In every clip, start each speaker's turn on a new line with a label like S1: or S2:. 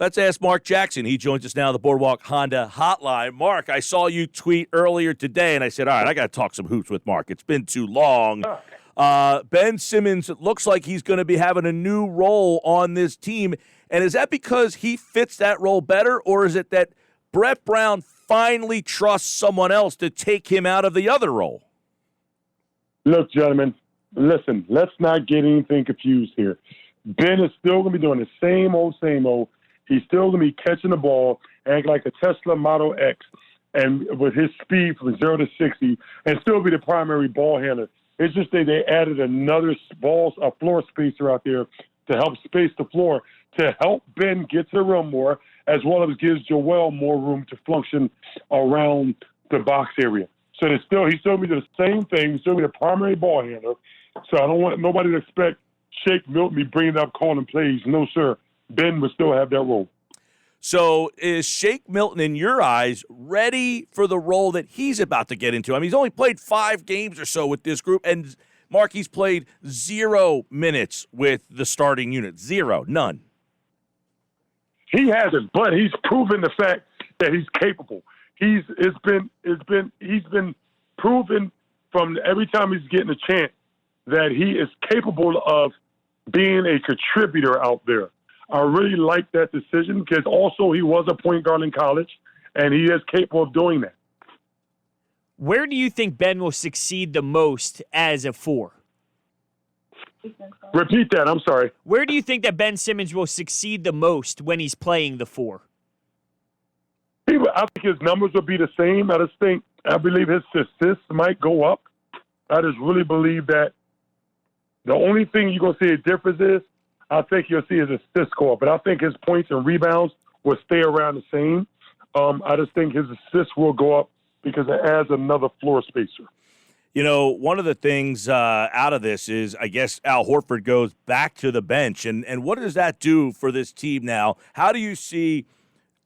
S1: Let's ask Marc Jackson. He joins us now on the Boardwalk Honda Hotline. Marc, I saw you tweet earlier today, and I said, all right, I got to talk some hoops with Marc. It's been too long. Ben Simmons, it looks like he's going to be having a new role on this team. And is that because he fits that role better, or is it that Brett Brown finally trusts someone else to take him out of the other role?
S2: Look, gentlemen, listen, let's not get anything confused here. Ben is still going to be doing the same old, same old. He's still going to be catching the ball, acting like a Tesla Model X, and with his speed from 0 to 60, and still be the primary ball handler. It's just that they added another floor spacer out there to help space the floor, to help Ben get to the rim more, as well as gives Joel more room to function around the box area. So he's still going to do the same thing. He's still going to be the primary ball handler. So I don't want nobody to expect Shake Milton be bringing up calling plays. No, sir. Ben would still have that role.
S1: So is Shake Milton, in your eyes, ready for the role that he's about to get into? I mean, he's only played 5 games or so with this group, and Marc, he's played 0 minutes with the starting unit. 0, none.
S2: He hasn't, but he's proven the fact that he's capable. He's been proven from every time he's getting a chance that he is capable of being a contributor out there. I really like that decision because also he was a point guard in college, and he is capable of doing that.
S3: Where do you think Ben will succeed the most as a 4?
S2: Repeat that. I'm sorry.
S3: Where do you think that Ben Simmons will succeed the most when he's playing the 4?
S2: I think his numbers will be the same. I believe his assists might go up. I just really believe that the only thing you're going to see a difference is I think you'll see his assist score, but I think his points and rebounds will stay around the same. I just think his assists will go up because it adds another floor spacer.
S1: You know, one of the things out of this is, I guess, Al Horford goes back to the bench. And what does that do for this team now? How do you see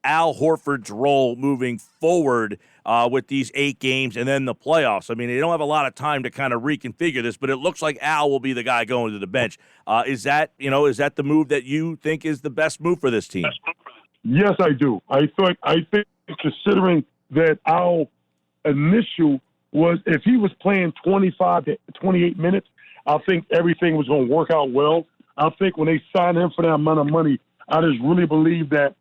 S1: Al Horford's role moving forward with these 8 games and then the playoffs? I mean, they don't have a lot of time to kind of reconfigure this, but it looks like Al will be the guy going to the bench. Is that the move that you think is the best move for this team?
S2: Yes, I do. I think considering that Al initial was if he was playing 25 to 28 minutes, I think everything was going to work out well. I think when they signed him for that amount of money, I really believe that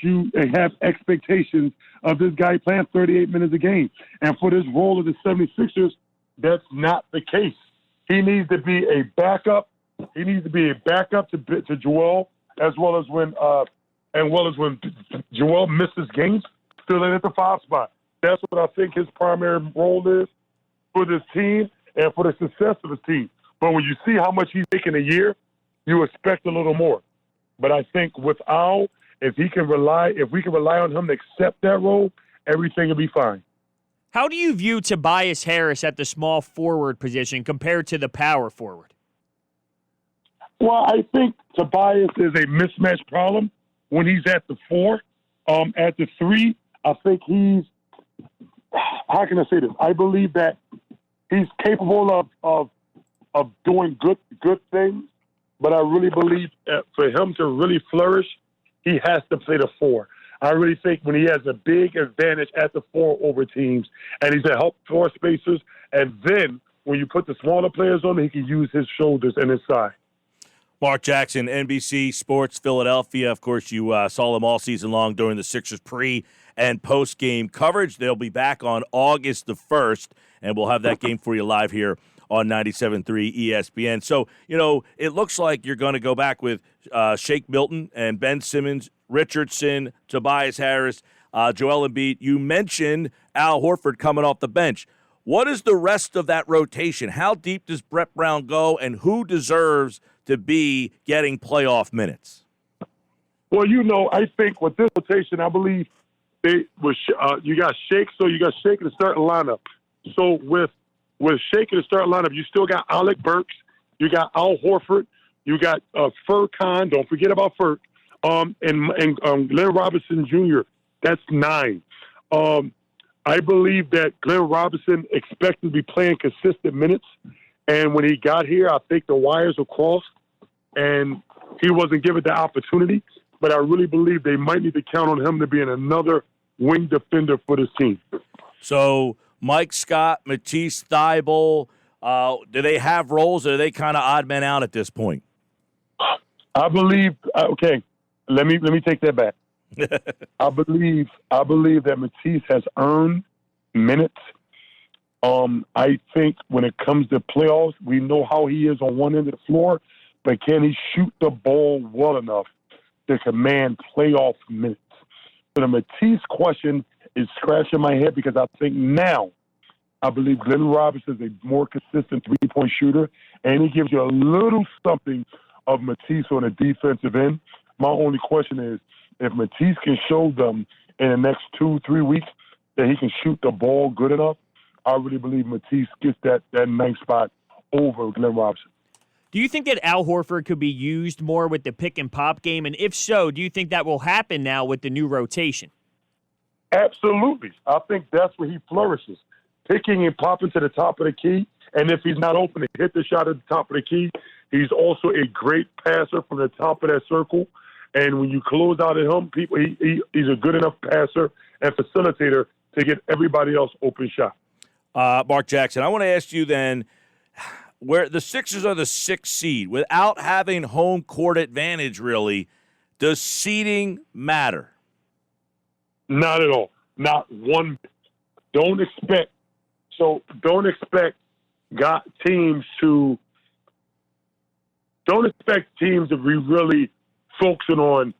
S2: you have expectations of this guy playing 38 minutes a game. And for this role of the 76ers, that's not the case. He needs to be a backup. He needs to be a backup to Joel, as well as when Joel misses games, still in at the 5 spot. That's what I think his primary role is for this team and for the success of the team. But when you see how much he's making a year, you expect a little more. But I think with Al, if we can rely on him to accept that role, everything will be fine.
S3: How do you view Tobias Harris at the small forward position compared to the power forward?
S2: Well, I think Tobias is a mismatch problem when he's at the 4. At the 3, I think he's – how can I say this? I believe that he's capable of doing good things, but I really believe that for him to really flourish, he has to play the 4. I really think when he has a big advantage at the 4 over teams, and he's a help floor spacers, and then when you put the smaller players on, he can use his shoulders and his side.
S1: Marc Jackson, NBC Sports Philadelphia. Of course, you saw them all season long during the Sixers pre- and post-game coverage. They'll be back on August the 1st, and we'll have that game for you live here on 97.3 ESPN. So, it looks like you're going to go back with Shake Milton and Ben Simmons, Richardson, Tobias Harris, Joel Embiid. You mentioned Al Horford coming off the bench. What is the rest of that rotation? How deep does Brett Brown go, and who deserves to be getting playoff minutes?
S2: Well, I think with this rotation, I believe you got Shake, so you got Shake in the starting lineup. So with Shake in the starting lineup, you still got Alec Burks, you got Al Horford, you got Furkan. Don't forget about Furk, and Glenn Robinson Jr. That's 9. I believe that Glenn Robinson expected to be playing consistent minutes, and when he got here, I think the wires were crossed, and he wasn't given the opportunity. But I really believe they might need to count on him to be another wing defender for this team.
S1: So Mike Scott, Matisse Thybulle, do they have roles, or are they kind of odd men out at this point?
S2: I believe. Okay, let me take that back. I believe that Matisse has earned minutes. I think when it comes to playoffs, we know how he is on one end of the floor, but can he shoot the ball well enough to command playoff minutes? So the Matisse question is scratching my head because I think now I believe Glenn Robinson is a more consistent three-point shooter, and he gives you a little something of Matisse on the defensive end. My only question is if Matisse can show them in the next 2-3 weeks that he can shoot the ball good enough, I really believe Matisse gets that ninth spot over Glenn Robinson.
S3: Do you think that Al Horford could be used more with the pick-and-pop game? And if so, do you think that will happen now with the new rotation?
S2: Absolutely. I think that's where he flourishes. Picking and popping to the top of the key, and if he's not open to hit the shot at the top of the key, he's also a great passer from the top of that circle. And when you close out at him, he's a good enough passer and facilitator to get everybody else open shot.
S1: Marc Jackson, I want to ask you then, where the Sixers are the 6th seed, without having home court advantage, really, does seeding matter?
S2: Not at all. Not one. Don't expect teams to be really focusing on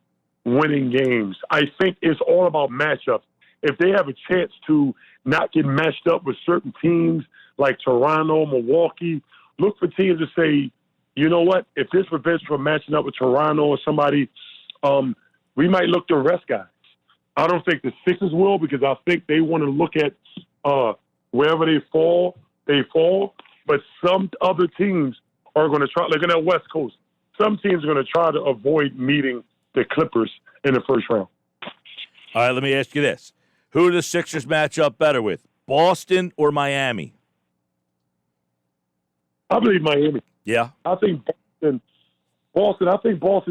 S2: winning games. I think it's all about matchups. If they have a chance to not get matched up with certain teams like Toronto, Milwaukee, look for teams to say, you know what, if this prevents from matching up with Toronto or somebody, we might look to rest guys. I don't think the Sixers will, because I think they want to look at wherever they fall. But some other teams are going to try, like in that West Coast, some teams are going to try to avoid meeting the Clippers in the first round.
S1: All right, let me ask you this. Who do the Sixers match up better with, Boston or Miami?
S2: I believe Miami.
S1: Yeah.
S2: I think Boston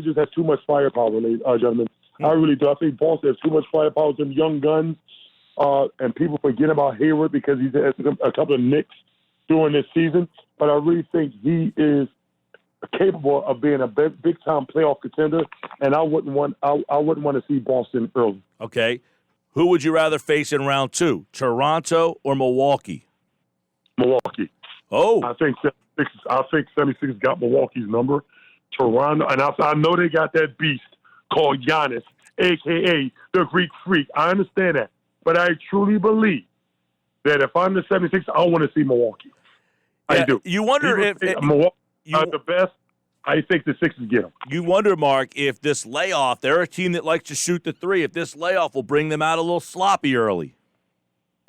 S2: just has too much firepower, gentlemen. I really do. I think Boston has too much firepower, some young guns, and people forget about Hayward because he's had a couple of nicks during this season. But I really think he is capable of being a big-time playoff contender, and I wouldn't want to see Boston early.
S1: Okay. Who would you rather face in round 2, Toronto or Milwaukee?
S2: Milwaukee.
S1: Oh.
S2: I think 76 got Milwaukee's number. Toronto, and I know they got that beast called Giannis, a.k.a. the Greek Freak. I understand that. But I truly believe that if I'm the 76, I want to see Milwaukee.
S1: Yeah,
S2: I do.
S1: You wonder if
S2: Milwaukee are the best. I think the Sixers get them.
S1: You wonder, Mark, if this layoff, they're a team that likes to shoot the three, if this layoff will bring them out a little sloppy early.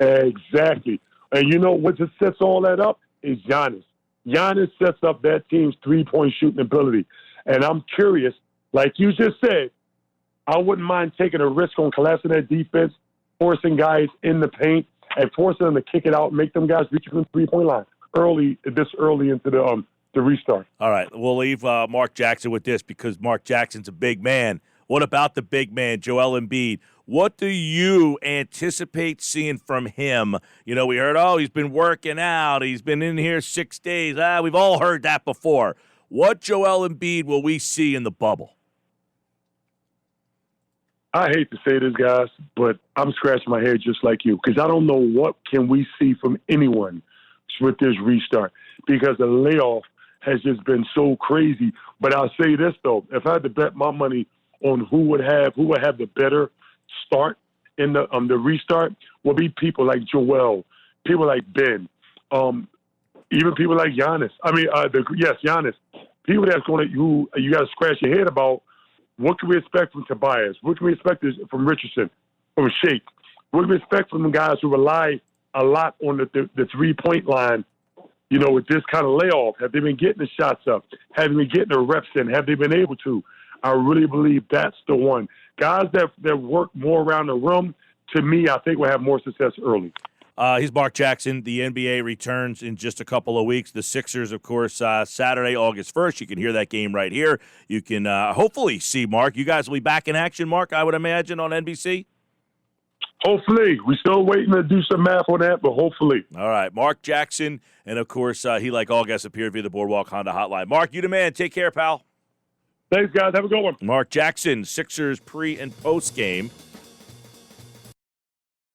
S2: Exactly. And you know what just sets all that up is Giannis. Giannis sets up that team's three-point shooting ability. And I'm curious, like you just said, I wouldn't mind taking a risk on collapsing that defense, forcing guys in the paint, and forcing them to kick it out, make them guys reach from the three-point line early into the restart.
S1: All right, we'll leave Marc Jackson with this because Marc Jackson's a big man. What about the big man, Joel Embiid? What do you anticipate seeing from him? You know, we heard, he's been working out. He's been in here 6 days. We've all heard that before. What Joel Embiid will we see in the bubble?
S2: I hate to say this, guys, but I'm scratching my head just like you because I don't know what can we see from anyone with this restart because the layoff has just been so crazy. But I'll say this, though. If I had to bet my money on who would have the better start in the restart, will be people like Joel, people like Ben, even people like Giannis. Giannis. People that's going to you got to scratch your head about what can we expect from Tobias? What can we expect from Richardson, from Shake? What can we expect from the guys who rely a lot on the three-point line? You know, with this kind of layoff, have they been getting the shots up? Have they been getting the reps in? Have they been able to? I really believe that's the one. Guys that work more around the rim, to me, I think will have more success early.
S1: He's Marc Jackson. The NBA returns in just a couple of weeks. The Sixers, of course, Saturday, August 1st. You can hear that game right here. You can hopefully see Mark. You guys will be back in action, Mark, I would imagine, on NBC?
S2: Hopefully. We're still waiting to do some math on that, but hopefully.
S1: All right. Marc Jackson, and, of course, he, like all guests, appeared via the Boardwalk Honda Hotline. Mark, you the man. Take care, pal.
S2: Thanks, guys. Have a good one.
S1: Marc Jackson, Sixers pre- and post-game.